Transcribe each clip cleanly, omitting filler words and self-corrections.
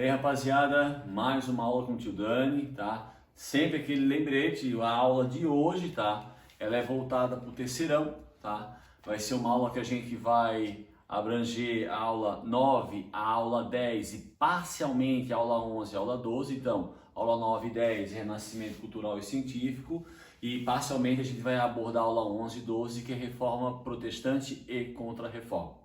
E aí, rapaziada, mais uma aula com o tio Dani, tá? Sempre aquele lembrete, a aula de hoje, tá? Ela é voltada para o terceirão, tá? Vai ser uma aula que a gente vai abranger a aula 9, a aula 10 e parcialmente a aula 11 e a aula 12. Então, aula 9 e 10, Renascimento Cultural e Científico, e parcialmente a gente vai abordar a aula 11 e 12, que é Reforma Protestante e Contra-Reforma.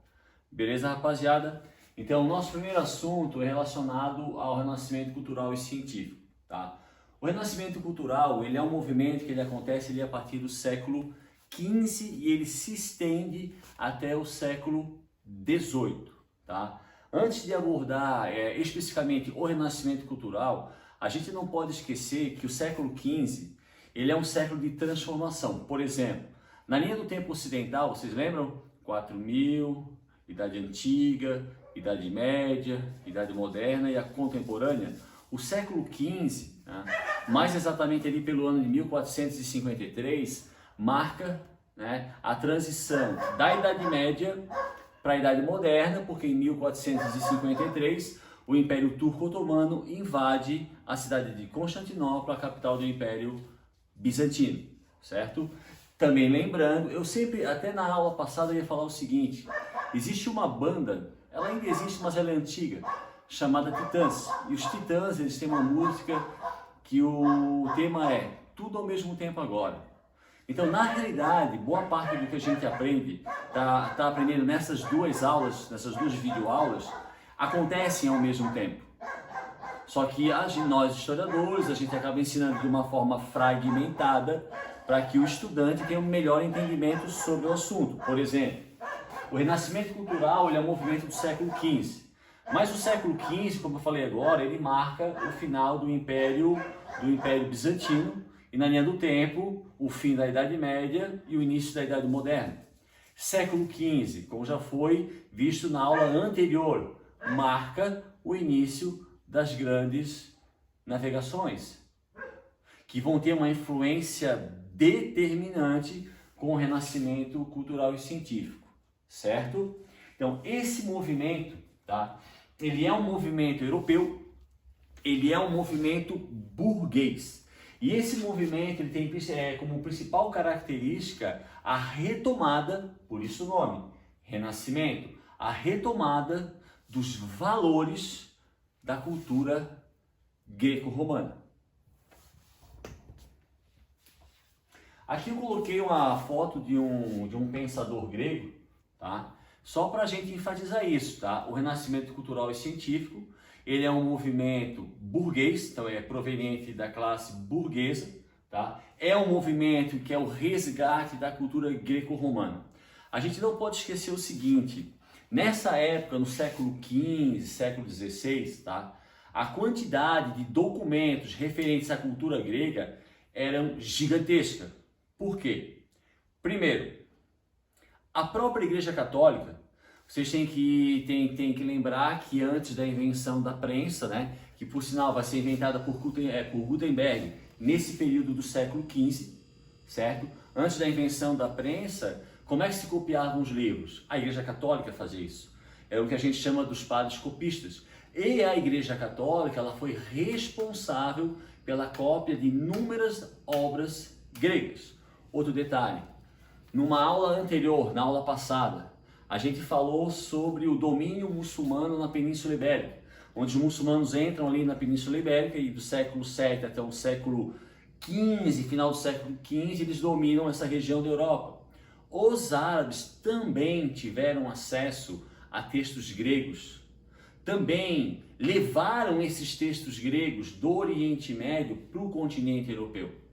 Beleza, rapaziada? Então, o nosso primeiro assunto é relacionado ao renascimento cultural e científico, tá? O renascimento cultural, ele é um movimento que ele acontece ali a partir do século XV e ele se estende até o século XVIII, tá? Antes de abordar especificamente o renascimento cultural, a gente não pode esquecer que o século XV, ele é um século de transformação. Por exemplo, na linha do tempo ocidental, vocês lembram? 4000, Idade Antiga, Idade Média, Idade Moderna e a Contemporânea. O século XV, né, mais exatamente ali pelo ano de 1453, marca, né, a transição da Idade Média para a Idade Moderna, porque em 1453 o Império Turco-Otomano invade a cidade de Constantinopla, a capital do Império Bizantino, certo? Também lembrando, eu sempre, até na aula passada, eu ia falar o seguinte: existe uma banda, ela ainda existe, mas ela é antiga, chamada Titãs. E os Titãs, eles têm uma música que o tema é Tudo ao Mesmo Tempo Agora. Então, na realidade, boa parte do que a gente aprende, tá aprendendo nessas duas aulas, nessas duas videoaulas, acontecem ao mesmo tempo. Só que nós, historiadores, a gente acaba ensinando de uma forma fragmentada para que o estudante tenha um melhor entendimento sobre o assunto. Por exemplo, o Renascimento Cultural ele é um movimento do século XV. Mas o século XV, como eu falei agora, ele marca o final do Império Bizantino e, na linha do tempo, o fim da Idade Média e o início da Idade Moderna. Século XV, como já foi visto na aula anterior, marca o início das grandes navegações, que vão ter uma influência determinante com o renascimento cultural e científico, certo? Então, esse movimento, tá? Ele é um movimento europeu, ele é um movimento burguês. E esse movimento ele tem como principal característica a retomada, por isso o nome, renascimento, a retomada dos valores da cultura greco-romana. Aqui eu coloquei uma foto de um pensador grego, tá? Só para a gente enfatizar isso, tá? O renascimento cultural e científico, ele é um movimento burguês, então é proveniente da classe burguesa, tá? É um movimento que é o resgate da cultura greco-romana. A gente não pode esquecer o seguinte: nessa época, no século XV, século XVI, tá? A quantidade de documentos referentes à cultura grega eram gigantesca. Por quê? Primeiro, a própria Igreja Católica, vocês têm que lembrar que antes da invenção da prensa, né, que por sinal vai ser inventada por Gutenberg nesse período do século XV, certo? Antes da invenção da prensa, como é que se copiavam os livros? A Igreja Católica fazia isso. É o que a gente chama dos padres copistas. E a Igreja Católica ela foi responsável pela cópia de inúmeras obras gregas. Outro detalhe, numa aula anterior, na aula passada, a gente falou sobre o domínio muçulmano na Península Ibérica, onde os muçulmanos entram ali na Península Ibérica e do século VII até o século XV, final do século XV, eles dominam essa região da Europa. Os árabes também tiveram acesso a textos gregos, também levaram esses textos gregos do Oriente Médio para o continente europeu.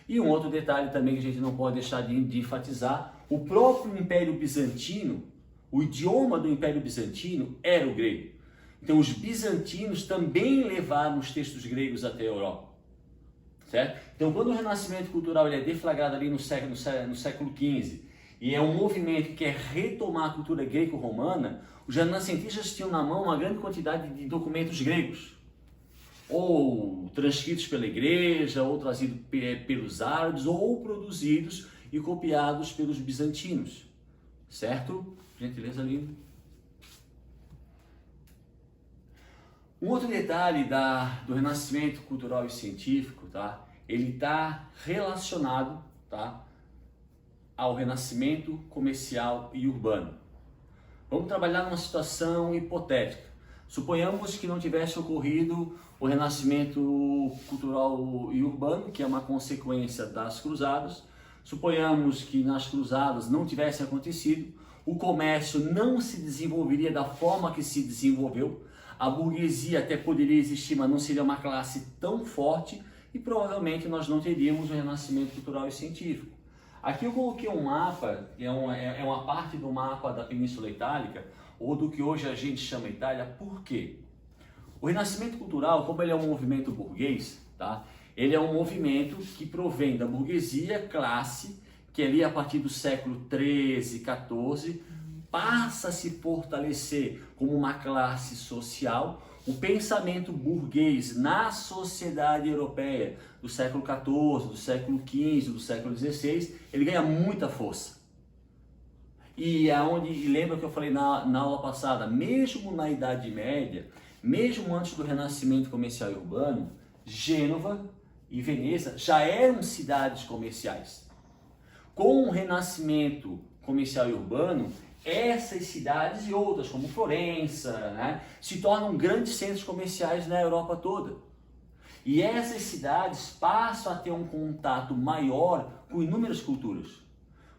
E um outro detalhe também que a gente não pode deixar de enfatizar, o próprio Império Bizantino, o idioma do Império Bizantino era o grego. Então os bizantinos também levaram os textos gregos até a Europa, certo? Então quando o renascimento cultural ele é deflagrado ali no século XV e é um movimento que quer retomar a cultura greco-romana, os renascentistas tinham na mão uma grande quantidade de documentos gregos, ou transcritos pela igreja, ou trazidos pelos árabes, ou produzidos e copiados pelos bizantinos, certo? Gentileza ali. Um outro detalhe do renascimento cultural e científico, tá? Ele está relacionado, tá, ao renascimento comercial e urbano. Vamos trabalhar numa situação hipotética. Suponhamos que não tivesse ocorrido o renascimento cultural e urbano, que é uma consequência das cruzadas. Suponhamos que nas cruzadas não tivesse acontecido, o comércio não se desenvolveria da forma que se desenvolveu, a burguesia até poderia existir, mas não seria uma classe tão forte e provavelmente nós não teríamos o renascimento cultural e científico. Aqui eu coloquei um mapa, é uma parte do mapa da Península Itálica, ou do que hoje a gente chama Itália. Por quê? O renascimento cultural, como ele é um movimento burguês, tá? Ele é um movimento que provém da burguesia, classe, que ali a partir do século 13, 14, passa a se fortalecer como uma classe social. O pensamento burguês na sociedade europeia do século 14, do século 15, do século 16, ele ganha muita força. E lembra que eu falei na aula passada, mesmo na Idade Média, mesmo antes do renascimento comercial e urbano, Gênova e Veneza já eram cidades comerciais. Com o renascimento comercial e urbano, essas cidades e outras, como Florença, né, se tornam grandes centros comerciais na Europa toda. E essas cidades passam a ter um contato maior com inúmeras culturas.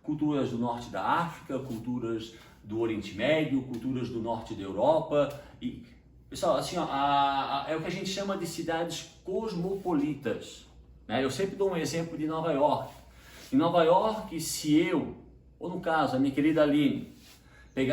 Culturas do norte da África, culturas do Oriente Médio, culturas do norte da Europa. E, pessoal, assim, é o que a gente chama de cidades cosmopolitas, né? Eu sempre dou um exemplo de Nova York. Em Nova York, se eu, ou no caso, a minha querida Aline,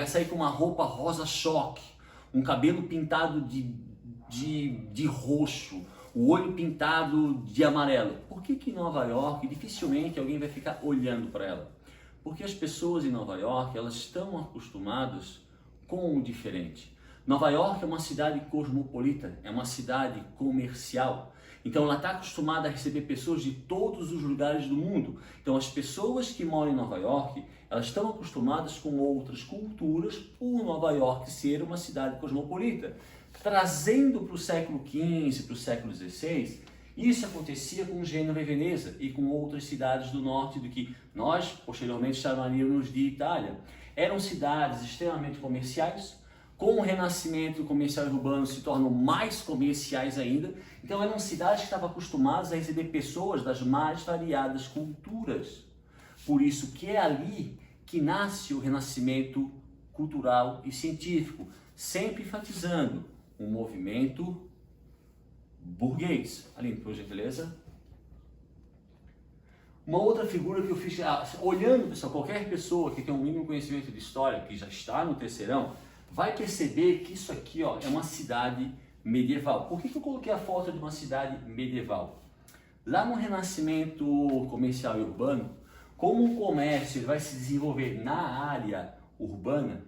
sair com uma roupa rosa choque, um cabelo pintado de roxo, o olho pintado de amarelo, por que em Nova York dificilmente alguém vai ficar olhando para ela? Porque as pessoas em Nova York, elas estão acostumadas com o diferente. Nova York é uma cidade cosmopolita, é uma cidade comercial. Então ela está acostumada a receber pessoas de todos os lugares do mundo. Então as pessoas que moram em Nova York, elas estão acostumadas com outras culturas por Nova York ser uma cidade cosmopolita. Trazendo para o século XV, para o século XVI, isso acontecia com Gênova e Veneza e com outras cidades do norte do que nós posteriormente chamaríamos de Itália. Eram cidades extremamente comerciais. Com o renascimento comercial e urbano se tornam mais comerciais ainda. Então eram cidades que estavam acostumadas a receber pessoas das mais variadas culturas. Por isso que é ali que nasce o renascimento cultural e científico, sempre enfatizando um movimento burguês. Aline, por gentileza. Uma outra figura que eu fiz, olhando, pessoal, qualquer pessoa que tem um mínimo conhecimento de história, que já está no terceirão, vai perceber que isso aqui, ó, é uma cidade medieval. Por que eu coloquei a foto de uma cidade medieval? Lá no renascimento comercial e urbano, como o comércio vai se desenvolver na área urbana,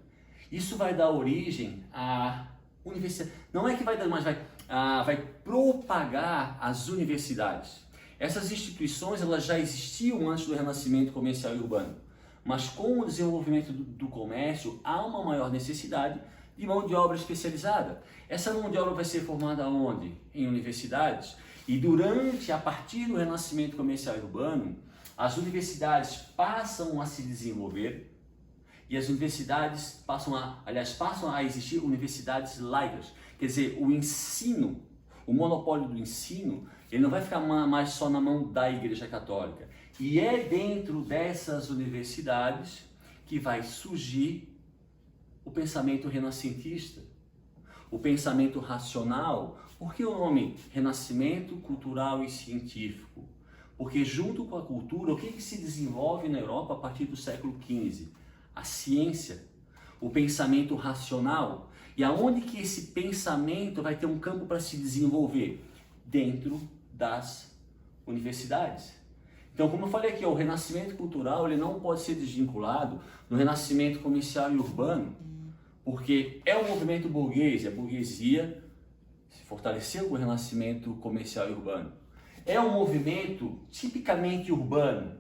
isso vai dar origem à universidade. Não é que vai dar, mas vai propagar as universidades. Essas instituições elas já existiam antes do renascimento comercial e urbano. Mas com o desenvolvimento do comércio, há uma maior necessidade de mão de obra especializada. Essa mão de obra vai ser formada onde? Em universidades. E a partir do renascimento comercial e urbano, as universidades passam a se desenvolver e as universidades passam a existir universidades laicas. Quer dizer, o ensino, o monopólio do ensino, ele não vai ficar mais só na mão da Igreja Católica. E é dentro dessas universidades que vai surgir o pensamento renascentista, o pensamento racional. Por que o nome Renascimento Cultural e Científico? Porque junto com a cultura, o que se desenvolve na Europa a partir do século XV? A ciência, o pensamento racional. E aonde que esse pensamento vai ter um campo para se desenvolver? Dentro das universidades. Então, como eu falei aqui, o renascimento cultural ele não pode ser desvinculado do renascimento comercial e urbano, porque é um movimento burguês, e a burguesia se fortaleceu com o renascimento comercial e urbano. É um movimento tipicamente urbano,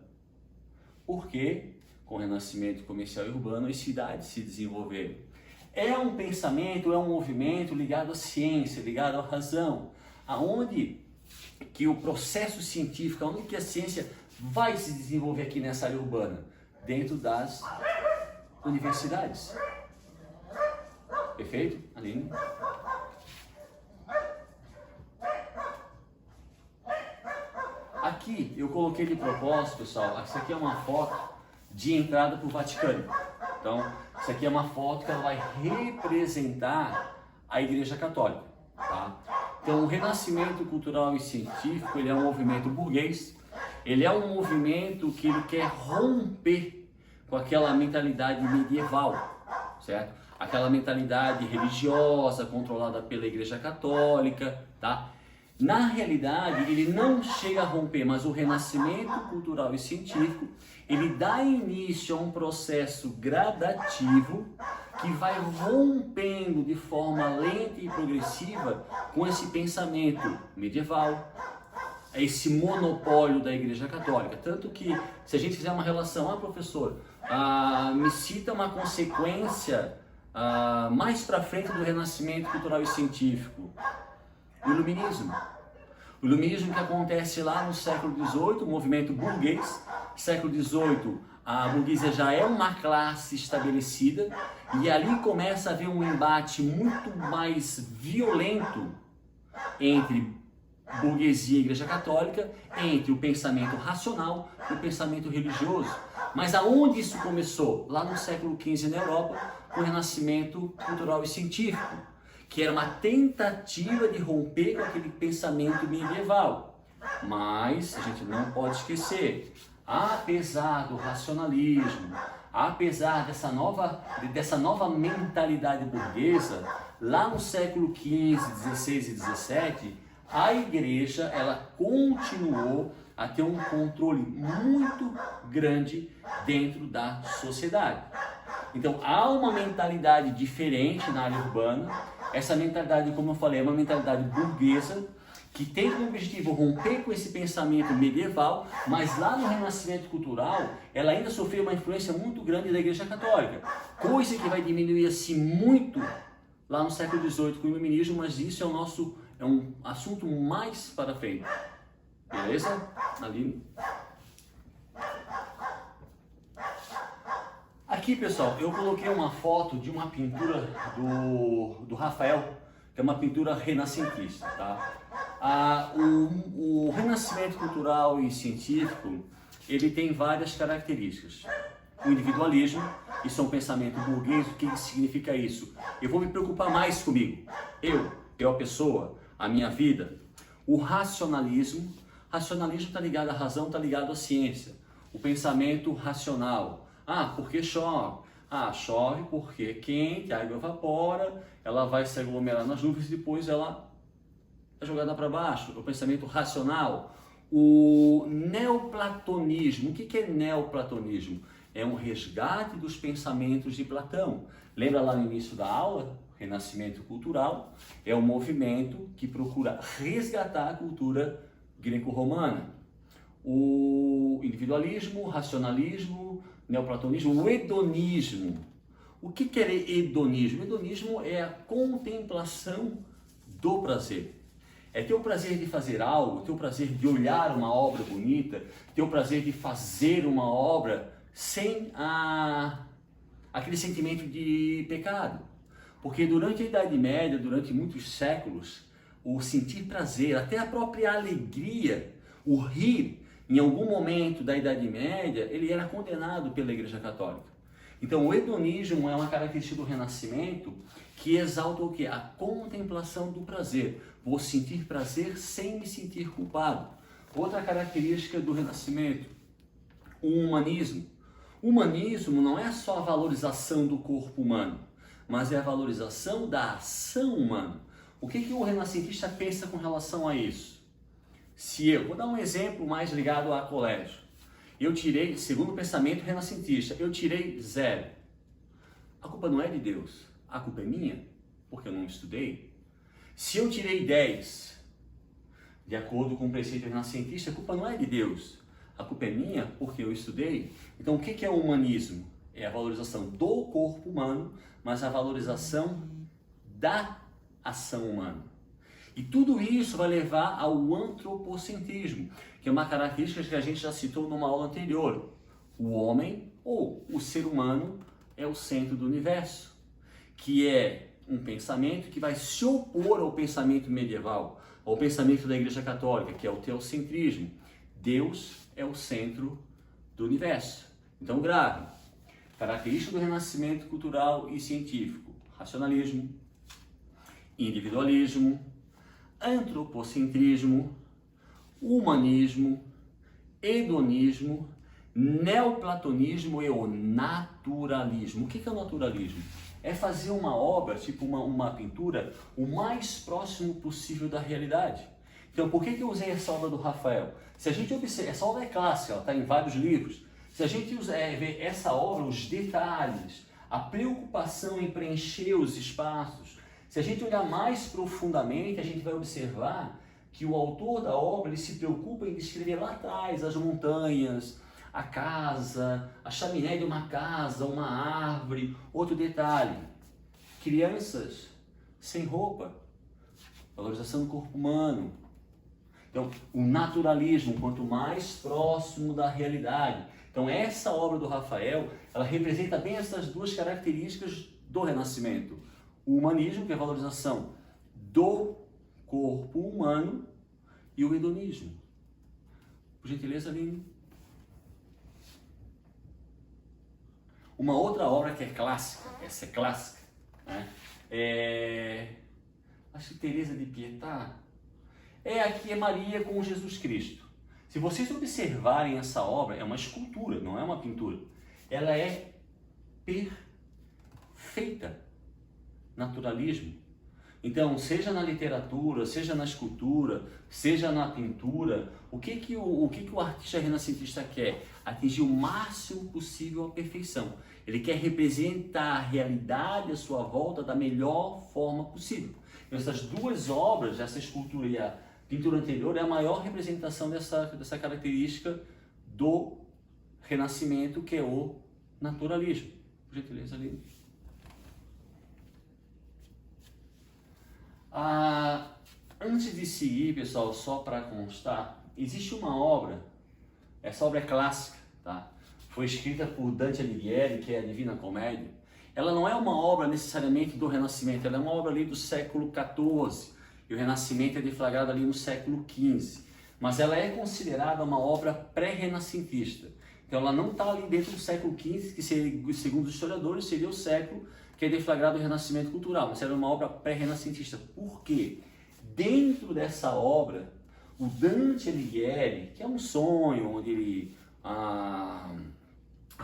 porque com o renascimento comercial e urbano as cidades se desenvolveram. É um pensamento, é um movimento ligado à ciência, ligado à razão, aonde que o processo científico, onde que a ciência vai se desenvolver aqui nessa área urbana? Dentro das universidades. Perfeito, Aline? Aqui eu coloquei de propósito, pessoal, isso aqui é uma foto de entrada para o Vaticano. Então, isso aqui é uma foto que ela vai representar a Igreja Católica, tá? Então, o renascimento cultural e científico, ele é um movimento burguês, ele é um movimento que ele quer romper com aquela mentalidade medieval, certo? Aquela mentalidade religiosa controlada pela Igreja Católica, tá? Na realidade, ele não chega a romper, mas o renascimento cultural e científico, ele dá início a um processo gradativo que vai rompendo de forma lenta e progressiva com esse pensamento medieval, esse monopólio da Igreja Católica. Tanto que, se a gente fizer uma relação, professor, me cita uma consequência mais para frente do renascimento cultural e científico. O iluminismo. O iluminismo que acontece lá no século XVIII, o movimento burguês. Século XVIII, a burguesia já é uma classe estabelecida e ali começa a haver um embate muito mais violento entre burguesia e Igreja Católica, entre o pensamento racional e o pensamento religioso. Mas aonde isso começou? Lá no século XV na Europa, com o renascimento cultural e científico, que era uma tentativa de romper com aquele pensamento medieval. Mas a gente não pode esquecer, apesar do racionalismo, apesar dessa nova mentalidade burguesa, lá no século XV, XVI e XVII, a igreja ela continuou a ter um controle muito grande dentro da sociedade. Então há uma mentalidade diferente na área urbana. Essa mentalidade, como eu falei, é uma mentalidade burguesa que tem como objetivo romper com esse pensamento medieval, mas lá no renascimento cultural ela ainda sofreu uma influência muito grande da Igreja Católica, coisa que vai diminuir assim muito lá no século XVIII com o iluminismo, mas isso é um assunto mais para frente. Beleza? Ali. Aqui, pessoal, eu coloquei uma foto de uma pintura do Rafael, que é uma pintura renascentista, tá? O renascimento cultural e científico, ele tem várias características. O individualismo, isso é um pensamento burguês. O que significa isso? Eu vou me preocupar mais comigo. Eu a pessoa, a minha vida. O racionalismo está ligado à razão, está ligado à ciência. O pensamento racional. Porque chove? Chove porque é quente, a água evapora, ela vai se aglomerar nas nuvens e depois ela é jogada para baixo. O pensamento racional. O neoplatonismo. O que é neoplatonismo? É um resgate dos pensamentos de Platão. Lembra lá no início da aula? Renascimento cultural é um movimento que procura resgatar a cultura greco-romana. O individualismo, o racionalismo, neoplatonismo, o hedonismo. O que é hedonismo? O hedonismo é a contemplação do prazer. É ter o prazer de fazer algo, ter o prazer de olhar uma obra bonita, ter o prazer de fazer uma obra sem aquele sentimento de pecado. Porque durante a Idade Média, durante muitos séculos, o sentir prazer, até a própria alegria, o rir, em algum momento da Idade Média, ele era condenado pela Igreja Católica. Então o hedonismo é uma característica do Renascimento que exalta o quê? A contemplação do prazer. Vou sentir prazer sem me sentir culpado. Outra característica do Renascimento, o humanismo. O humanismo não é só a valorização do corpo humano, mas é a valorização da ação humana. O que o renascentista pensa com relação a isso? Vou dar um exemplo mais ligado a colégio. Eu tirei, segundo o pensamento renascentista, eu tirei 0. A culpa não é de Deus, a culpa é minha, porque eu não estudei. Se eu tirei 10, de acordo com o preceito renascentista, a culpa não é de Deus, a culpa é minha, porque eu estudei. Então o que é o humanismo? é a valorização do corpo humano, mas a valorização da ação humana. E tudo isso vai levar ao antropocentrismo, que é uma característica que a gente já citou numa aula anterior. O homem, ou o ser humano, é o centro do universo, que é um pensamento que vai se opor ao pensamento medieval, ao pensamento da Igreja Católica, que é o teocentrismo. Deus é o centro do universo. Então, grave. Característica do renascimento cultural e científico: racionalismo, individualismo, antropocentrismo, humanismo, hedonismo, neoplatonismo e o naturalismo. O que é o naturalismo? É fazer uma obra, tipo uma pintura, o mais próximo possível da realidade. Então, por que eu usei essa obra do Rafael? Se a gente observar, essa obra é clássica, ela está em vários livros. Se a gente ver essa obra, os detalhes, a preocupação em preencher os espaços, se a gente olhar mais profundamente, a gente vai observar que o autor da obra ele se preocupa em descrever lá atrás as montanhas, a casa, a chaminé de uma casa, uma árvore. Outro detalhe: crianças sem roupa, valorização do corpo humano. Então, o naturalismo, quanto mais próximo da realidade. Então, essa obra do Rafael, ela representa bem essas duas características do Renascimento. O humanismo, que é a valorização do corpo humano, e o hedonismo. Por gentileza, Aline. Uma outra obra que é clássica, essa é clássica, né? Acho que Teresa de Pietà, aqui é Maria com Jesus Cristo. Se vocês observarem essa obra, é uma escultura, não é uma pintura. Ela é perfeita. Naturalismo. Então, seja na literatura, seja na escultura, seja na pintura, o que o artista renascentista quer? Atingir o máximo possível a perfeição. Ele quer representar a realidade à sua volta da melhor forma possível. Então, essas duas obras, essa escultura e a pintura anterior, é a maior representação dessa característica do Renascimento, que é o naturalismo. Por gentileza, ali. Antes de seguir, pessoal, só para constar, existe uma obra, essa obra é clássica, tá? Foi escrita por Dante Alighieri, que é a Divina Comédia. Ela não é uma obra necessariamente do Renascimento, ela é uma obra ali do século XIV, e o Renascimento é deflagrado ali no século XV. Mas ela é considerada uma obra pré-renascentista. Então ela não está ali dentro do século XV, que segundo os historiadores seria o século que é deflagrado o Renascimento cultural, mas era uma obra pré-renascentista. Por quê? Dentro dessa obra, o Dante Alighieri, que é um sonho onde a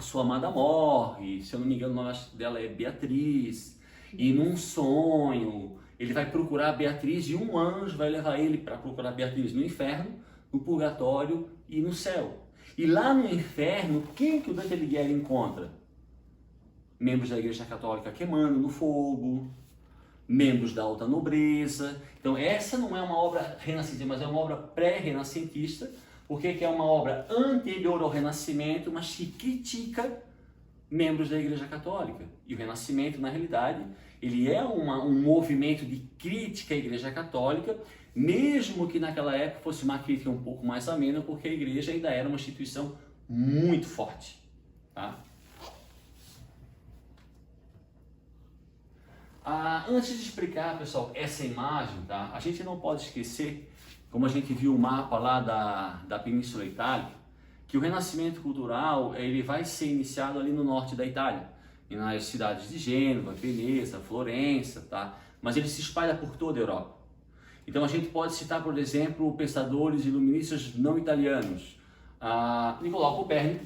sua amada morre, se eu não me engano o nome dela é Beatriz, e num sonho ele vai procurar Beatriz e um anjo vai levar ele para procurar Beatriz no inferno, no purgatório e no céu. E lá no inferno, quem que o Dante Alighieri encontra? Membros da Igreja Católica queimando no fogo, membros da alta nobreza. Então essa não é uma obra renascentista, mas é uma obra pré-renascentista, porque é uma obra anterior ao Renascimento, mas que critica membros da Igreja Católica. E o Renascimento, na realidade, ele é um movimento de crítica à Igreja Católica, mesmo que naquela época fosse uma crítica um pouco mais amena, porque a Igreja ainda era uma instituição muito forte, tá? Antes de explicar, pessoal, essa imagem, tá? A gente não pode esquecer, como a gente viu o mapa lá da Península Itálica, que o Renascimento cultural ele vai ser iniciado ali no norte da Itália, e nas cidades de Gênova, Veneza, Florença, tá? Mas ele se espalha por toda a Europa. Então a gente pode citar, por exemplo, pensadores iluministas não italianos, Nicolau Copérnico,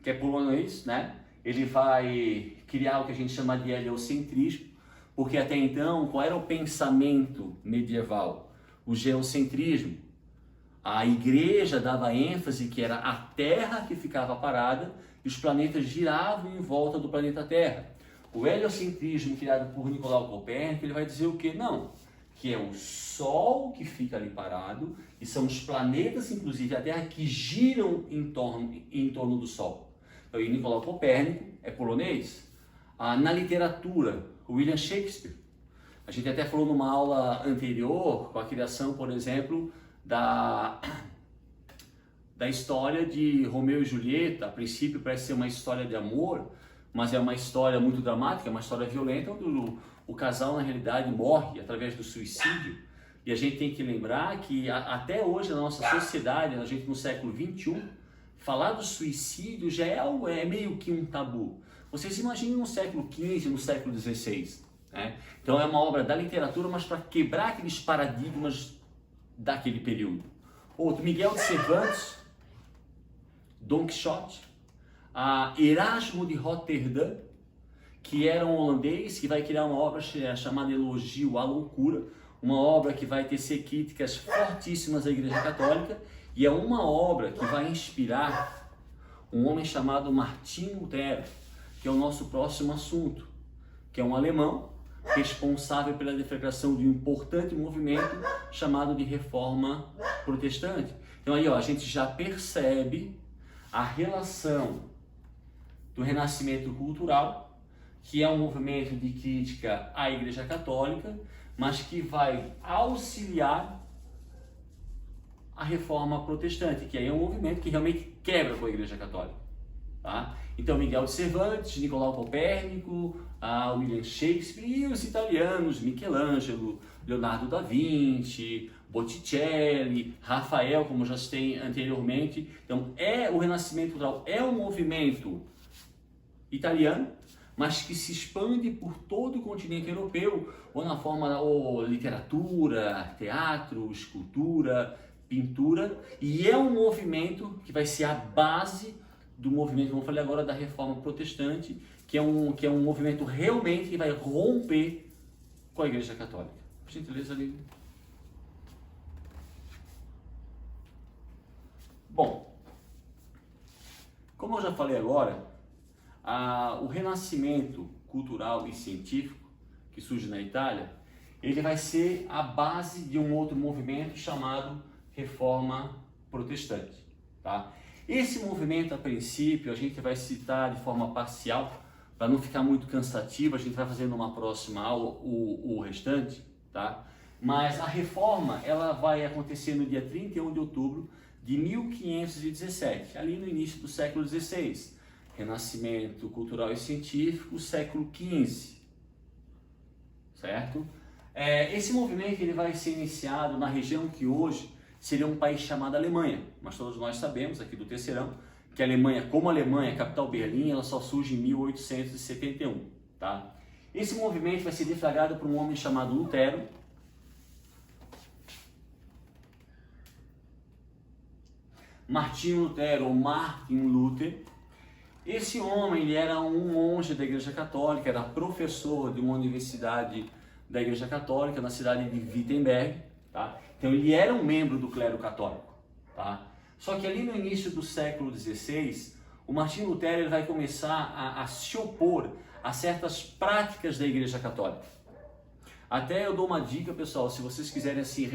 que é polonês, né? Ele vai criar o que a gente chama de heliocentrismo, porque até então, qual era o pensamento medieval? O geocentrismo. A igreja dava ênfase que era a Terra que ficava parada e os planetas giravam em volta do planeta Terra. O heliocentrismo criado por Nicolau Copérnico, ele vai dizer o quê? Não, que é o Sol que fica ali parado e são os planetas, inclusive a Terra, que giram em torno do Sol. E Nicolau Copérnico é polonês. Na literatura, William Shakespeare. A gente até falou numa aula anterior, com a criação, por exemplo, da história de Romeu e Julieta. A princípio parece ser uma história de amor, mas é uma história muito dramática, é uma história violenta, onde o casal, na realidade, morre através do suicídio. E a gente tem que lembrar que até hoje, na nossa sociedade, a gente no século XXI, falar do suicídio já é meio que um tabu. Vocês imaginem no século XV, no século XVI. Né? Então é uma obra da literatura, mas para quebrar aqueles paradigmas daquele período. Outro, Miguel de Cervantes, Don Quixote, Erasmo de Roterdã, que era um holandês que vai criar uma obra chamada Elogio à Loucura, uma obra que vai tecer críticas fortíssimas à Igreja Católica, e é uma obra que vai inspirar um homem chamado Martinho Lutero, que é o nosso próximo assunto, que é um alemão responsável pela deflagração de um importante movimento chamado de Reforma Protestante. Então aí a gente já percebe a relação do Renascimento cultural, que é um movimento de crítica à Igreja Católica, mas que vai auxiliar a Reforma Protestante, que aí é um movimento que realmente quebra com a Igreja Católica. Tá? Então Miguel de Cervantes, Nicolau Copérnico, William Shakespeare e os italianos, Michelangelo, Leonardo da Vinci, Botticelli, Rafael, como já citei anteriormente. Então o Renascimento cultural é um movimento italiano, mas que se expande por todo o continente europeu, ou na forma da literatura, teatro, escultura, pintura, e é um movimento que vai ser a base do movimento, como eu falei agora, da Reforma Protestante, que é um movimento realmente que vai romper com a Igreja Católica. Por gentileza, ali. Bom, como eu já falei agora, o renascimento cultural e científico que surge na Itália, ele vai ser a base de um outro movimento chamado Reforma Protestante. Tá? Esse movimento, a princípio, a gente vai citar de forma parcial, para não ficar muito cansativo, a gente vai fazer numa próxima aula o restante, tá? Mas a reforma, ela vai acontecer no dia 31 de outubro de 1517, ali no início do século XVI. Renascimento cultural e científico, século XV, certo? Esse movimento ele vai ser iniciado na região que hoje seria um país chamado Alemanha, mas todos nós sabemos aqui do Terceirão que a Alemanha, como a Alemanha, a capital Berlim, ela só surge em 1871, tá? Esse movimento vai ser deflagrado por um homem chamado Lutero, Martinho Lutero ou Martin Luther. Esse homem ele era um monge da Igreja Católica, era professor de uma universidade da Igreja Católica na cidade de Wittenberg, tá? Então ele era um membro do clero católico, tá? Só que ali no início do século XVI, o Martinho Lutero ele vai começar a se opor a certas práticas da Igreja Católica. Até eu dou uma dica, pessoal, se vocês quiserem assim,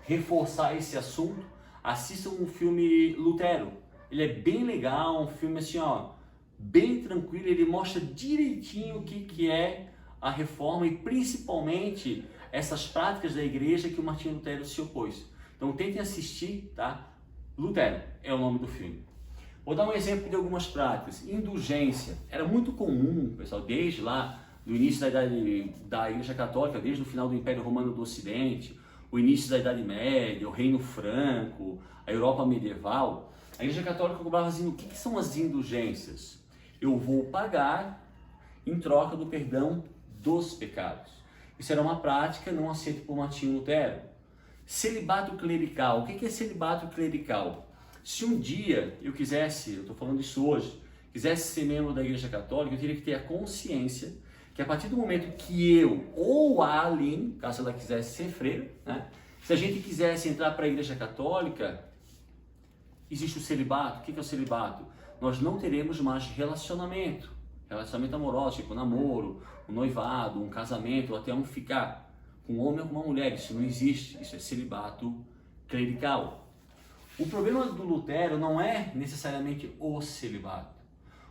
reforçar esse assunto, assistam o filme Lutero. Ele é bem legal, um filme assim, ó, bem tranquilo, ele mostra direitinho o que é a reforma e principalmente essas práticas da igreja que o Martinho Lutero se opôs. Então tentem assistir, tá? Lutero é o nome do filme. Vou dar um exemplo de algumas práticas. Indulgência. Era muito comum, pessoal, desde lá do início da idade da Igreja Católica, desde o final do Império Romano do Ocidente, o início da Idade Média, o Reino Franco, a Europa medieval. A Igreja Católica cobrava assim, o que são as indulgências? Eu vou pagar em troca do perdão dos pecados. Isso era uma prática não aceita por Martinho Lutero. Celibato clerical. O que é celibato clerical? Se um dia eu quisesse, eu estou falando isso hoje, quisesse ser membro da Igreja Católica, eu teria que ter a consciência que a partir do momento que eu ou a Aline, caso ela quisesse ser freira, né, se a gente quisesse entrar para a Igreja Católica, existe o celibato. O que é o celibato? Nós não teremos mais relacionamento amoroso, tipo namoro, um noivado, um casamento, ou até um ficar com um homem ou com uma mulher. Isso não existe, isso é celibato clerical. O problema do Lutero não é necessariamente o celibato.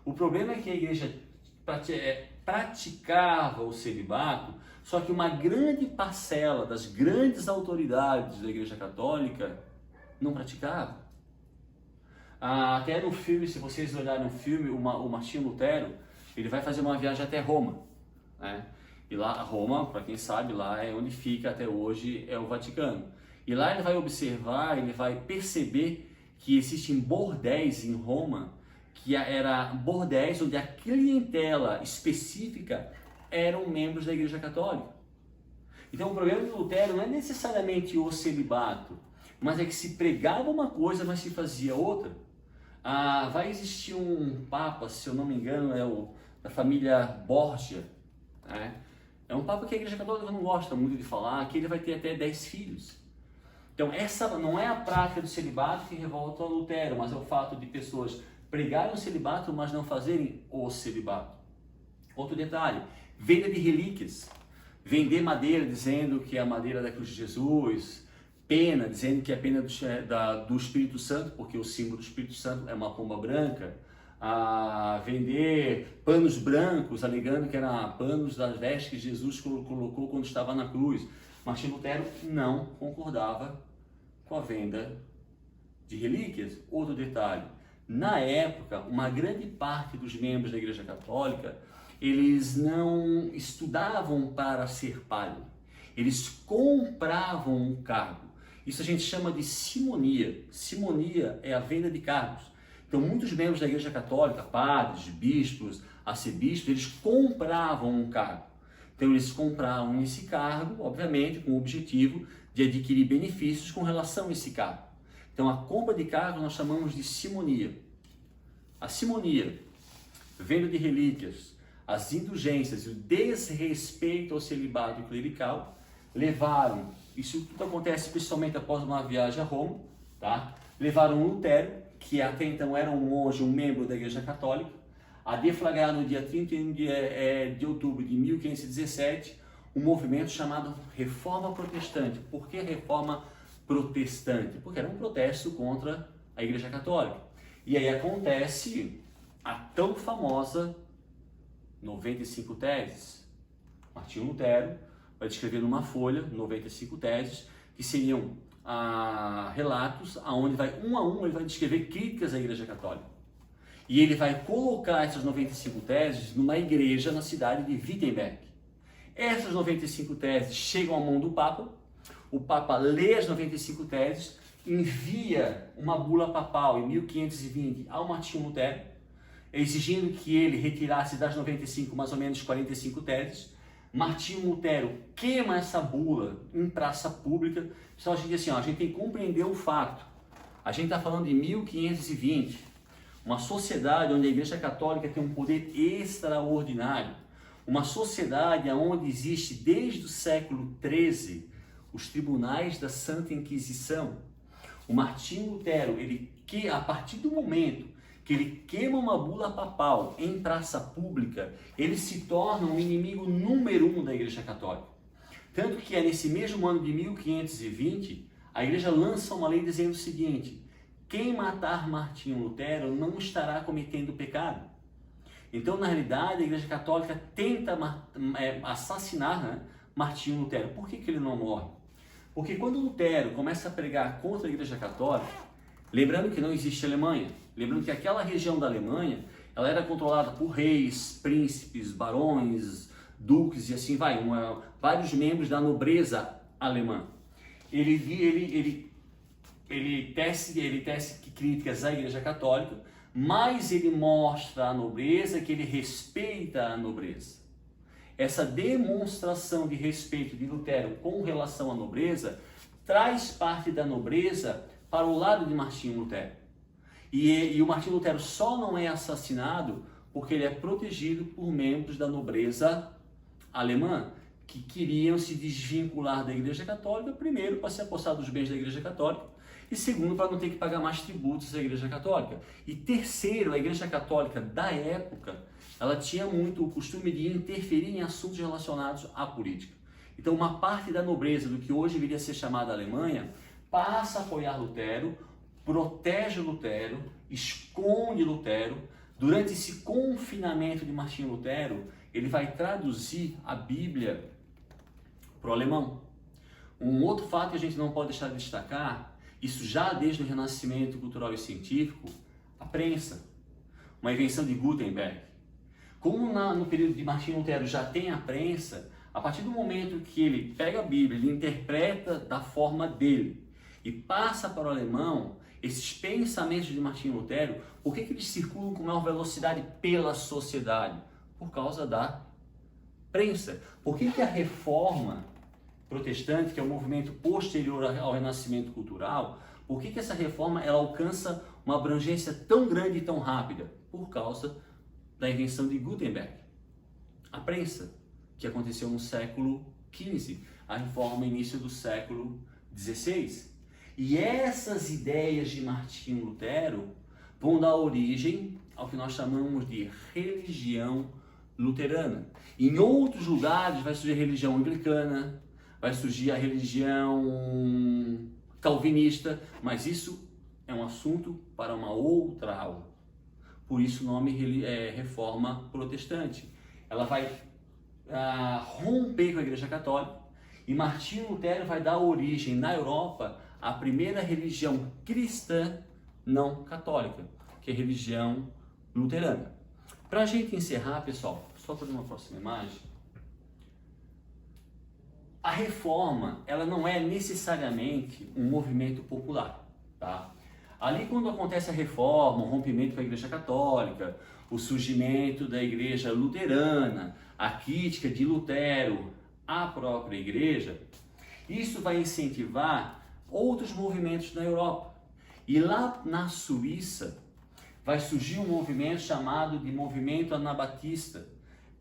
O problema é que a igreja praticava o celibato, só que uma grande parcela das grandes autoridades da Igreja Católica não praticava. Até no filme, se vocês olharem no filme, o Martinho Lutero, ele vai fazer uma viagem até Roma, né? E lá, Roma, para quem sabe, lá é onde fica até hoje é o Vaticano. E lá ele vai observar, ele vai perceber que existem bordéis em Roma, que era bordéis onde a clientela específica eram membros da Igreja Católica. Então o problema do Lutero não é necessariamente o celibato, mas é que se pregava uma coisa, mas se fazia outra. Vai existir um papa, se eu não me engano, é o da família Borgia, né? É um papa que a Igreja Católica não gosta muito de falar, que ele vai ter até 10 filhos. Então essa não é a prática do celibato que revolta o Lutero, mas é o fato de pessoas pregarem o celibato, mas não fazerem o celibato. Outro detalhe, venda de relíquias. Vender madeira dizendo que é a madeira da cruz de Jesus, pena dizendo que é a pena do Espírito Santo, porque o símbolo do Espírito Santo é uma pomba branca. Vender panos brancos, alegando que eram panos das vestes que Jesus colocou quando estava na cruz. Martinho Lutero não concordava com a venda de relíquias. Outro detalhe, na época, uma grande parte dos membros da Igreja Católica, eles não estudavam para ser padre, eles compravam um cargo. Isso a gente chama de simonia. Simonia é a venda de cargos. Então, muitos membros da Igreja Católica, padres, bispos, arcebispos, eles compravam um cargo. Então, eles compravam esse cargo, obviamente, com o objetivo de adquirir benefícios com relação a esse cargo. Então, a compra de cargo nós chamamos de simonia. A simonia, venda de relíquias, as indulgências e o desrespeito ao celibato clerical levaram, isso tudo acontece principalmente após uma viagem a Roma, tá? Levaram Lutero, que até então era um monge, um membro da Igreja Católica, a deflagrar no dia 31 de outubro de 1517 um movimento chamado Reforma Protestante. Por que Reforma Protestante? Porque era um protesto contra a Igreja Católica. E aí acontece a tão famosa 95 teses. Martinho Lutero vai descrever numa folha 95 teses, que seriam relatos aonde vai um a um ele vai descrever críticas à Igreja Católica. E ele vai colocar essas 95 teses numa igreja na cidade de Wittenberg. Essas 95 teses chegam à mão do Papa, o Papa lê as 95 teses, envia uma bula papal em 1520 ao Martinho Lutero, exigindo que ele retirasse das 95 mais ou menos 45 teses. Martinho Lutero queima essa bula em praça pública. Então a gente diz assim, a gente tem que compreender o fato. A gente está falando de 1520, uma sociedade onde a Igreja Católica tem um poder extraordinário, uma sociedade onde existe desde o século XIII os tribunais da Santa Inquisição. O Martinho Lutero, a partir do momento que ele queima uma bula papal em praça pública, ele se torna um inimigo número 1 da Igreja Católica. Tanto que é nesse mesmo ano de 1520, a Igreja lança uma lei dizendo o seguinte: quem matar Martinho Lutero não estará cometendo pecado. Então, na realidade, a Igreja Católica tenta assassinar Martinho Lutero. Por que ele não morre? Porque quando Lutero começa a pregar contra a Igreja Católica, lembrando que não existe Alemanha, lembrando que aquela região da Alemanha, ela era controlada por reis, príncipes, barões, duques e assim vai, vários membros da nobreza alemã. Ele tece críticas à Igreja Católica, mas ele mostra à nobreza que ele respeita a nobreza. Essa demonstração de respeito de Lutero com relação à nobreza traz parte da nobreza para o lado de Martinho Lutero. E o Martinho Lutero só não é assassinado porque ele é protegido por membros da nobreza alemã, que queriam se desvincular da Igreja Católica, primeiro para se apossar dos bens da Igreja Católica, e segundo para não ter que pagar mais tributos à Igreja Católica. E terceiro, a Igreja Católica da época, ela tinha muito o costume de interferir em assuntos relacionados à política. Então uma parte da nobreza do que hoje viria a ser chamada Alemanha passa a apoiar Lutero, protege Lutero, esconde Lutero. Durante esse confinamento de Martinho Lutero, ele vai traduzir a Bíblia para o alemão. Um outro fato que a gente não pode deixar de destacar, isso já desde o Renascimento cultural e científico, a prensa, uma invenção de Gutenberg. Como no período de Martinho Lutero já tem a prensa, a partir do momento que ele pega a Bíblia, ele interpreta da forma dele e passa para o alemão, esses pensamentos de Martinho Lutero, por que eles circulam com maior velocidade pela sociedade? Por causa da prensa. Por que a reforma protestante, que é o movimento posterior ao renascimento cultural, por que essa reforma ela alcança uma abrangência tão grande e tão rápida? Por causa da invenção de Gutenberg. A prensa, que aconteceu no século XV, a reforma início do século XVI. E essas ideias de Martinho Lutero vão dar origem ao que nós chamamos de religião luterana. Em outros lugares vai surgir a religião anglicana, vai surgir a religião calvinista, mas isso é um assunto para uma outra aula. Por isso o nome é Reforma Protestante. Ela vai romper com a Igreja Católica e Martinho Lutero vai dar origem na Europa à primeira religião cristã não católica, que é a religião luterana. Para a gente encerrar, pessoal, só fazer uma próxima imagem. A reforma, ela não é necessariamente um movimento popular, tá? Ali quando acontece a reforma, o rompimento com a Igreja Católica, o surgimento da Igreja Luterana, a crítica de Lutero à própria Igreja, isso vai incentivar outros movimentos na Europa. E lá na Suíça vai surgir um movimento chamado de movimento anabatista.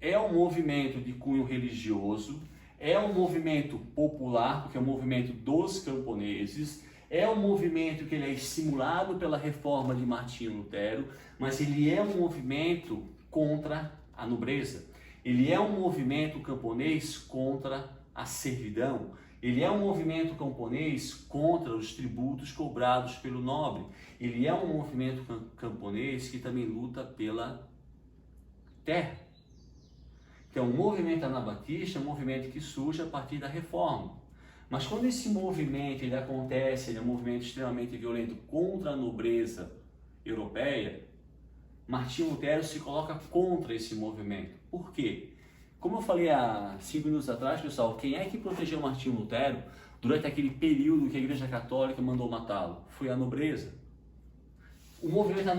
É um movimento de cunho religioso, é um movimento popular, porque é um movimento dos camponeses, é um movimento que ele é estimulado pela reforma de Martinho Lutero, mas ele é um movimento contra a nobreza. Ele é um movimento camponês contra a servidão. Ele é um movimento camponês contra os tributos cobrados pelo nobre. Ele é um movimento camponês que também luta pela terra. Então, o movimento anabatista é um movimento que surge a partir da reforma. Mas quando esse movimento ele acontece, ele é um movimento extremamente violento contra a nobreza europeia, Martinho Lutero se coloca contra esse movimento. Por quê? Como eu falei há 5 minutos atrás, pessoal, quem é que protegeu Martinho Lutero durante aquele período que a Igreja Católica mandou matá-lo? Foi a nobreza. O movimento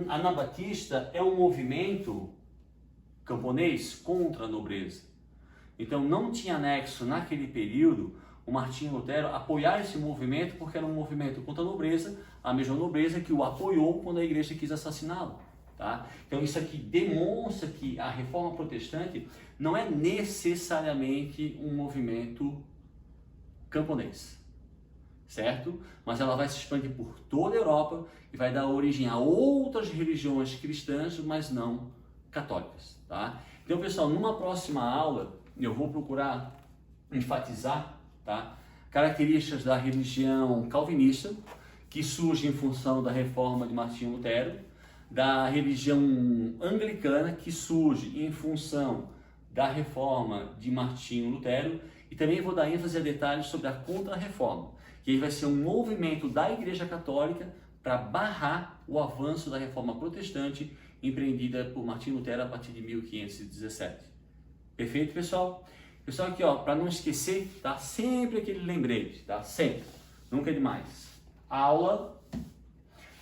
anabatista é um movimento camponês contra a nobreza. Então não tinha nexo naquele período o Martinho Lutero apoiar esse movimento, porque era um movimento contra a nobreza, a mesma nobreza que o apoiou quando a igreja quis assassiná-lo. Tá? Então isso aqui demonstra que a reforma protestante não é necessariamente um movimento camponês, certo? Mas ela vai se expandir por toda a Europa e vai dar origem a outras religiões cristãs, mas não católicas. Tá? Então, pessoal, numa próxima aula eu vou procurar enfatizar, tá, características da religião calvinista, que surge em função da reforma de Martinho Lutero, da religião anglicana, que surge em função da reforma de Martinho Lutero, e também vou dar ênfase a detalhes sobre a Contra-Reforma, que aí vai ser um movimento da Igreja Católica para barrar o avanço da reforma protestante empreendida por Martinho Lutero a partir de 1517. Perfeito, pessoal? Pessoal, aqui, ó, para não esquecer, tá? Sempre aquele lembrete, tá? Sempre. Nunca é demais. Aula,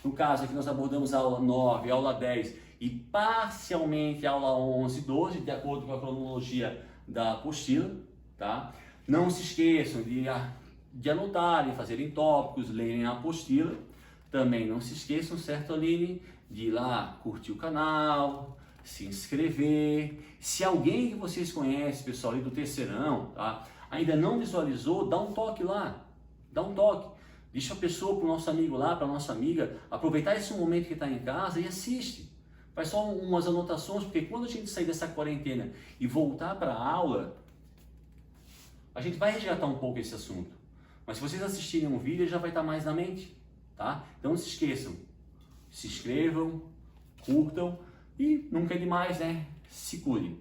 no caso aqui nós abordamos a aula 9, aula 10 e parcialmente a aula 11 e 12, de acordo com a cronologia da apostila, tá? Não se esqueçam de anotarem, fazerem tópicos, lerem a apostila. Também não se esqueçam, certo, Aline, de ir lá curtir o canal, se inscrever. Se alguém que vocês conhecem, pessoal, ali do terceirão, tá, ainda não visualizou, dá um toque lá, dá um toque. Deixa a pessoa, para o nosso amigo lá, para a nossa amiga, aproveitar esse momento que está em casa e assiste. Faz só umas anotações, porque quando a gente sair dessa quarentena e voltar para a aula, a gente vai resgatar um pouco esse assunto. Mas se vocês assistirem um vídeo, já vai estar mais na mente, tá? Então não se esqueçam, se inscrevam, curtam, E nunca é demais, né? Se cuide.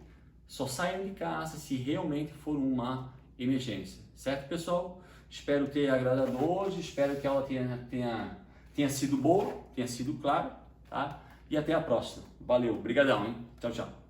Só saiam de casa se realmente for uma emergência. Certo, pessoal? Espero ter agradado hoje, espero que a aula tenha sido boa, tenha sido clara, tá? E até a próxima. Valeu, brigadão, hein? Tchau, tchau.